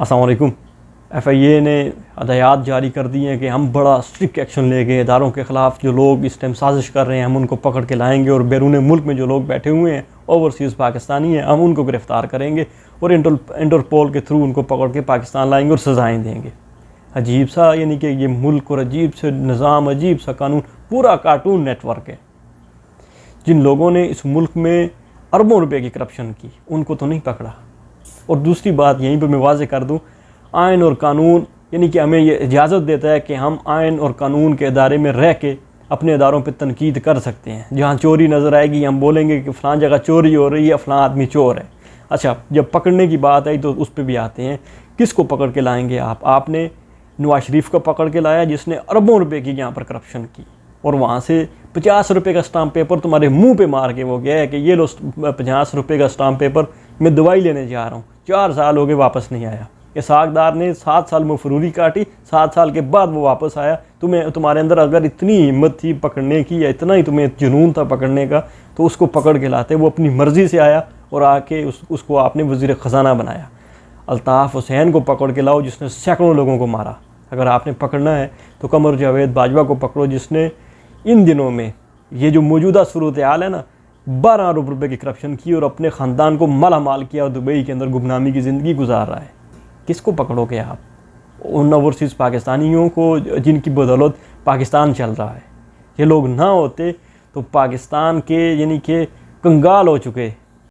अस्सलाम वालेकुम। FIA ने हदायत जारी कर दी हैं कि हम बड़ा स्ट्रिक्ट एक्शन लेंगे, इदारों के ख़िलाफ़ जो लोग इस टाइम साजिश कर रहे हैं हम उनको पकड़ के लाएंगे और बैरून मुल्क में जो लोग बैठे हुए हैं ओवरसीज़ पाकिस्तानी हैं हम उनको गिरफ़्तार करेंगे और इंटरपोल के थ्रू उनको पकड़ के पाकिस्तान लाएंगे और सज़ाएँ देंगे। अजीब सा, यानी कि ये मुल्क और अजीब से निज़ाम, अजीब सा कानून, पूरा कार्टून नेटवर्क है। जिन लोगों ने इस मुल्क में अरबों रुपए की करप्शन की उनको तो नहीं पकड़ा। और दूसरी बात यहीं पर मैं वाज़े कर दूँ, आइन और कानून यानी कि हमें ये इजाज़त देता है कि हम आइन और कानून के इदारे में रह के अपने इदारों पर तनकीद कर सकते हैं। जहाँ चोरी नज़र आएगी हम बोलेंगे कि फ़लाँ जगह चोरी हो रही है, फ़लाँ आदमी चोर है। अच्छा, जब पकड़ने की बात आई तो उस पर भी आते हैं। किसको पकड़ के लाएंगे आप? आपने नवाज शरीफ को पकड़ के लाया जिसने अरबों रुपए की यहाँ पर करप्शन की, और वहाँ से 50 रुपये का स्टाम्प पेपर तुम्हारे मुंह पे मार के वो गया है कि ये लो 50 रुपये का स्टाम्प पेपर, मैं दवाई लेने जा रहा हूँ। 4 साल हो गए वापस नहीं आया। इसहाकदार ने 7 साल मुफरूरी काटी, 7 साल के बाद वो वापस आया। तुम्हारे अंदर अगर इतनी हिम्मत थी पकड़ने की या इतना ही तुम्हें जुनून था पकड़ने का तो उसको पकड़ के लाते। वो अपनी मर्ज़ी से आया और आके उसको आपने वज़ीर ख़जाना बनाया। अल्ताफ़ हुसैन को पकड़ के लाओ जिसने सैकड़ों लोगों को मारा। अगर आपने पकड़ना है तो कमर जावेद बाजवा को पकड़ो जिसने इन दिनों में ये जो मौजूदा सूरत हाल है ना, 12 अरब रुपये की करप्शन की और अपने ख़ानदान को माला माल किया और दुबई के अंदर गुमनामी की ज़िंदगी गुजार रहा है। किसको पकड़ोगे आप? उन ओवरसीज़ पाकिस्तानियों को जिनकी बदौलत पाकिस्तान चल रहा है। ये लोग ना होते तो पाकिस्तान के यानी कि कंगाल हो चुके